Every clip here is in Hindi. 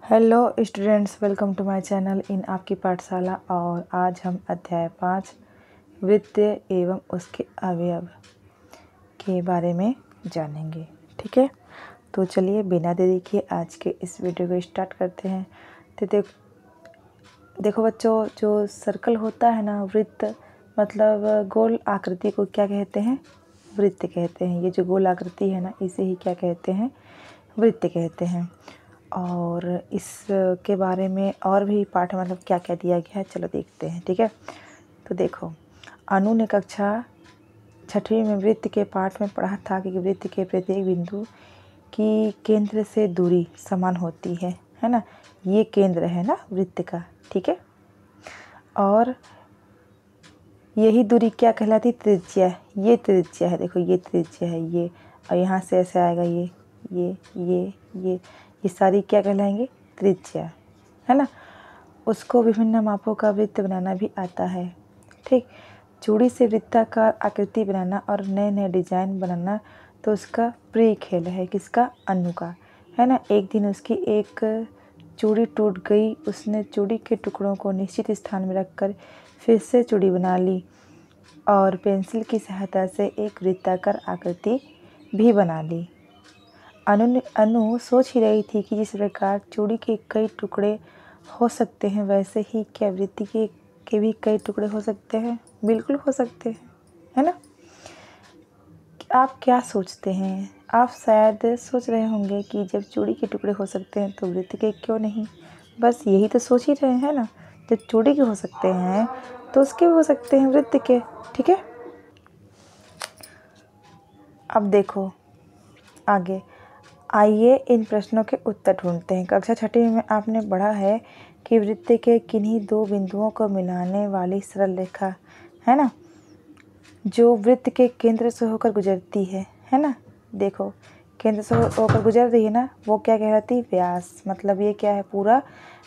Hello students, welcome to my channel in आपकी पाठशाला। और आज हम अध्याय 5 वृत्त एवं उसके अवयव के बारे में जानेंगे। ठीक है, तो चलिए बिना देरी के आज के इस वीडियो को स्टार्ट करते हैं। तो देखो बच्चों, जो सर्कल होता है ना, वृत्त मतलब गोल आकृति को क्या कहते हैं? वृत्त कहते हैं। ये जो गोल आकृति है ना, इसे ही क्या कहते हैं? वृत्त कहते हैं। और इसके बारे में और भी पाठ मतलब क्या क्या दिया गया है, चलो देखते हैं। ठीक है, तो देखो, अनु ने कक्षा 6वीं में वृत्त के पाठ में पढ़ा था कि वृत्त के प्रत्येक बिंदु की केंद्र से दूरी समान होती है ना। ये केंद्र है ना वृत्त का। ठीक है, और यही दूरी क्या कहलाती? त्रिज्या। ये त्रिज्या है, देखो ये त्रिज्या है ये, और यहाँ से ऐसे आएगा ये सारी क्या कहलाएंगे? त्रिज्या, है ना। उसको विभिन्न मापों का वृत्त बनाना भी आता है। ठीक, चूड़ी से वृत्ताकार आकृति बनाना और नए नए डिजाइन बनाना तो उसका प्रिय खेल है। किसका? अनु का, है ना। एक दिन उसकी एक चूड़ी टूट गई। उसने चूड़ी के टुकड़ों को निश्चित स्थान में रखकर फिर से चूड़ी बना ली और पेंसिल की सहायता से एक वृत्ताकार आकृति भी बना ली। अनु सोच ही रही थी कि जिस प्रकार चूड़ी के कई टुकड़े हो सकते हैं, वैसे ही क्या वृत्त के भी कई टुकड़े हो सकते हैं? बिल्कुल हो सकते हैं, है ना। आप क्या सोचते हैं? आप शायद सोच रहे होंगे कि जब चूड़ी के टुकड़े हो सकते हैं तो वृत्त के क्यों नहीं? बस यही तो सोच ही रहे हैं ना। जब चूड़ी के हो सकते हैं तो उसके भी हो सकते हैं वृत्त के। ठीक है, अब देखो आगे, आइए इन प्रश्नों के उत्तर ढूंढते हैं। कक्षा 6वीं में आपने पढ़ा है कि वृत्त के किन्हीं दो बिंदुओं को मिलाने वाली सरल रेखा, है ना, जो वृत्त के केंद्र से होकर गुजरती है ना। देखो, केंद्र से होकर गुजर रही है ना, वो क्या कहलाती? व्यास। मतलब ये क्या है? पूरा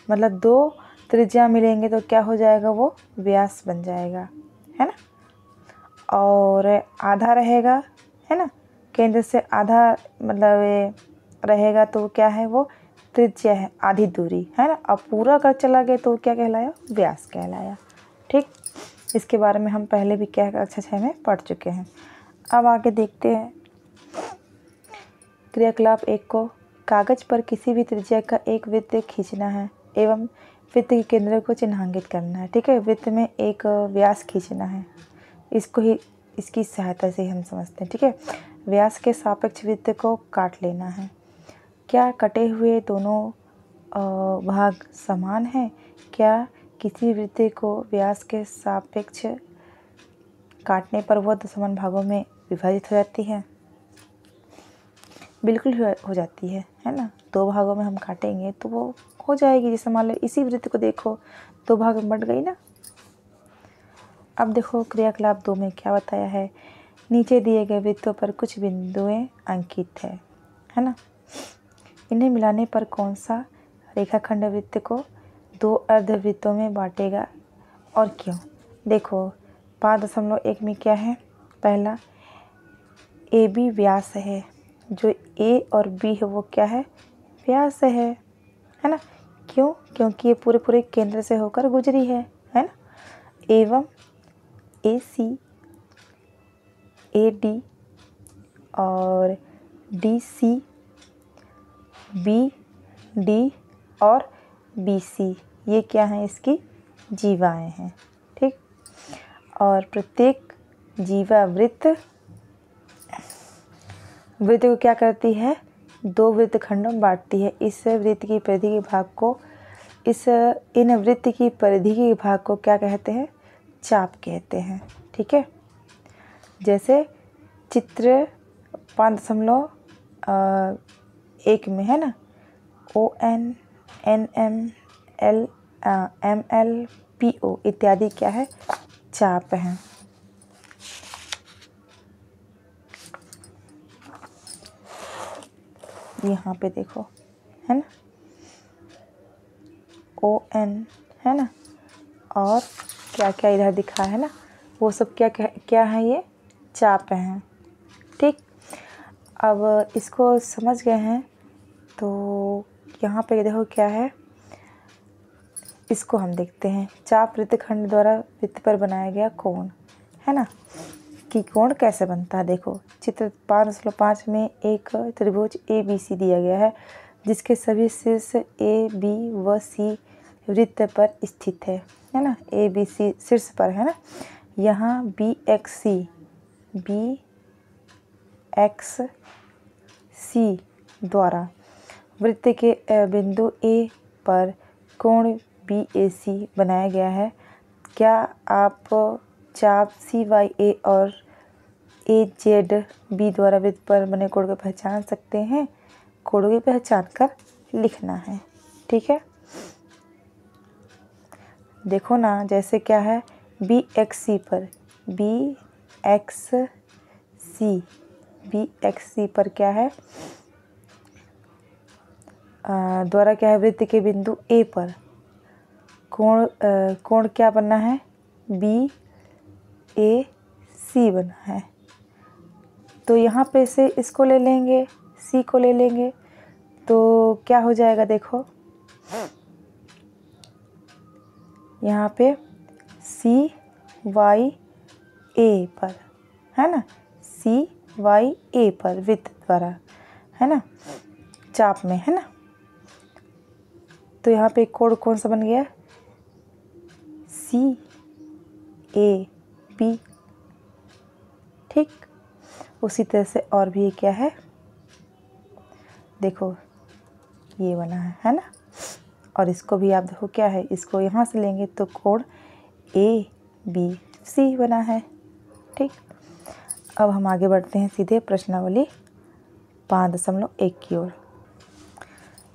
मतलब दो त्रिज्या मिलेंगे तो क्या हो जाएगा? वो व्यास बन जाएगा, है ना। और आधा रहेगा, है ना, केंद्र से आधा मतलब ये रहेगा तो क्या है? वो त्रिज्या है, आधी दूरी, है ना। अब पूरा कर चला गया तो क्या कहलाया? व्यास कहलाया। ठीक, इसके बारे में हम पहले भी क्या कक्षा 6 में पढ़ चुके हैं। अब आगे देखते हैं क्रियाकलाप 1 को। कागज पर किसी भी त्रिज्या का एक वृत्त खींचना है एवं वृत्त के केंद्र को चिन्हांकित करना है। ठीक है, वृत्त में एक व्यास खींचना है, इसको ही इसकी सहायता से हम समझते हैं। ठीक है, व्यास के सापेक्ष वृत्त को काट लेना है। क्या कटे हुए दोनों भाग समान हैं? क्या किसी वृत्त को व्यास के सापेक्ष काटने पर वो दो समान भागों में विभाजित हो जाती है? बिल्कुल हो जाती है ना। दो भागों में हम काटेंगे तो वो हो जाएगी। जैसे मान लो इसी वृत्त को देखो, दो भाग में बंट गई ना। अब देखो क्रियाकलाप 2 में क्या बताया है। नीचे दिए गए वृत्तों पर कुछ बिंदुएं अंकित है ना। इन्हें मिलाने पर कौन सा रेखाखंड वृत्त को दो अर्धवृत्तों में बांटेगा और क्यों? देखो 5.1 में क्या है? पहला, ए बी व्यास है। जो ए और बी है वो क्या है? व्यास है ना। क्यों? क्योंकि ये पूरे पूरे केंद्र से होकर गुजरी है ना। एवं ए सी, ए डी और डी सी, बी डी और बी सी, ये क्या हैं? इसकी जीवाएँ हैं। ठीक, और प्रत्येक जीवा वृत्त को क्या करती है? दो वृत्त खंडों में बांटती है। इस वृत्त की परिधि के भाग को इन वृत्त की परिधि के भाग को क्या कहते हैं? चाप कहते हैं। ठीक है, जैसे चित्र 5.1 में है ना, ON, NM, ML, PO इत्यादि क्या है? चाप हैं। यहाँ पे देखो, है ना, ON है ना, और क्या क्या इधर दिखा है ना, वो सब क्या है? ये चाप हैं। ठीक, अब इसको समझ गए हैं तो यहाँ पे देखो क्या है, इसको हम देखते हैं। चाप वृत्तखंड द्वारा वृत्त पर बनाया गया कोण, है ना, कि कोण कैसे बनता है। देखो चित्र 5.5 में एक त्रिभुज ABC दिया गया है जिसके सभी शीर्ष A, B व C वृत्त पर स्थित है ना। ABC शीर्ष पर है ना। यहाँ BXC द्वारा वृत्त के बिंदु A पर कोण BAC बनाया गया है। क्या आप चाप CYA और AZB द्वारा वृत्त पर बने कोण को पहचान सकते हैं? कोणों की पहचान कर लिखना है, ठीक है। देखो ना, जैसे क्या है BXC पर क्या है, द्वारा क्या है, वृत्त के बिंदु A पर कोण क्या बना है, BAC बना है। तो यहाँ पे से इसको ले लेंगे, C को ले लेंगे, तो क्या हो जाएगा, देखो यहाँ पे CYA पर, है ना, CYA पर वृत्त द्वारा, है ना, चाप में, है ना। तो यहाँ पे कोण कौन सा बन गया, CAB, ठीक। उसी तरह से और भी क्या है, देखो ये बना है ना। और इसको भी आप देखो क्या है, इसको यहाँ से लेंगे तो कोण ABC बना है, ठीक। अब हम आगे बढ़ते हैं सीधे प्रश्नावली 5.1 की ओर।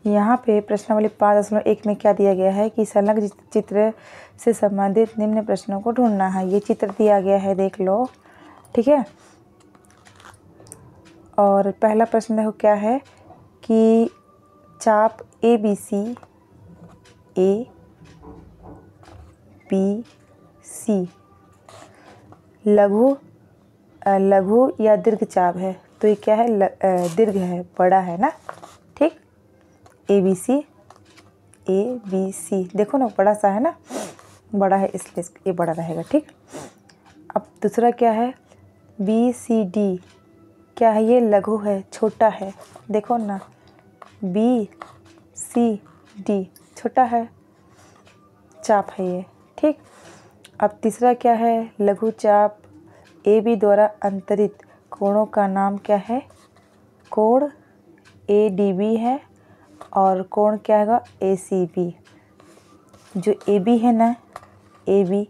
यहाँ पे प्रश्नावली 5.1 में क्या दिया गया है कि संलग्न चित्र से संबंधित निम्न प्रश्नों को ढूंढना है। ये चित्र दिया गया है, देख लो, ठीक है। और पहला प्रश्न देखो क्या है कि चाप ABC लघु या दीर्घ चाप है। तो ये क्या है, दीर्घ है, बड़ा है ना, ठीक। ABC देखो ना, बड़ा सा है ना, बड़ा है इसलिए ये बड़ा रहेगा, ठीक। अब दूसरा क्या है, BCD क्या है, ये लघु है, छोटा है, देखो ना, BCD छोटा है, चाप है ये, ठीक। अब तीसरा क्या है, लघु चाप AB द्वारा अंतरित कोणों का नाम क्या है, कोण ADB है और कोण क्या है, ACB। जो AB है ना, AB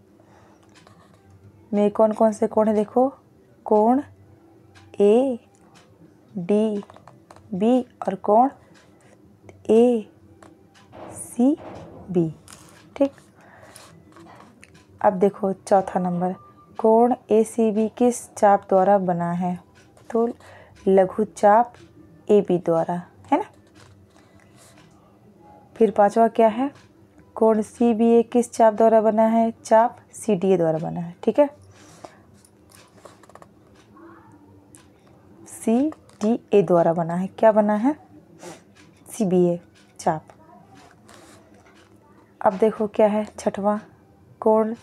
में कौन कौन से कोण है, देखो, कोण ADB और कोण ACB, ठीक। अब देखो चौथा नंबर, कोण ACB किस चाप द्वारा बना है, तो लघु चाप AB द्वारा, है ना। फिर पांचवा क्या है, कोण CBA किस चाप द्वारा बना है, चाप CDA द्वारा बना है, ठीक है। CDA द्वारा बना है, क्या बना है, CBA चाप। अब देखो क्या है छठवां, कोण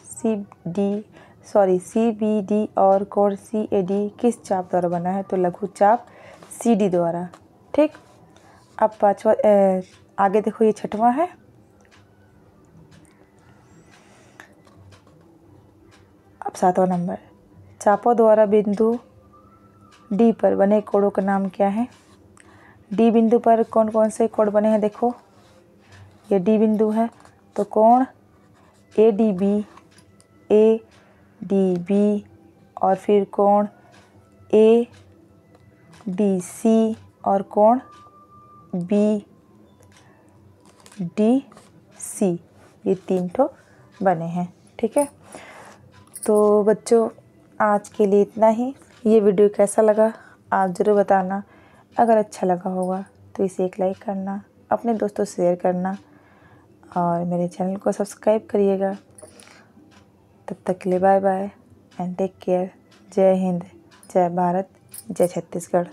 CBD और कोण CAD किस चाप द्वारा बना है, तो लघु चाप CD द्वारा, ठीक। अब पांचवा, आगे देखो ये छठवां है। अब सातवां नंबर, चापों द्वारा बिंदु D पर बने कोणों का नाम क्या है। D बिंदु पर कौन कौन से कोण बने हैं, देखो ये D बिंदु है, तो कोण ADB और फिर कोण ADC और कोण BDC, ये 3 ठो बने हैं, ठीक है। तो बच्चों आज के लिए इतना ही। ये वीडियो कैसा लगा आप ज़रूर बताना। अगर अच्छा लगा होगा तो इसे एक लाइक करना, अपने दोस्तों से शेयर करना और मेरे चैनल को सब्सक्राइब करिएगा। तब तक के लिए bye bye and take care. जय हिंद, जय भारत, जय छत्तीसगढ़।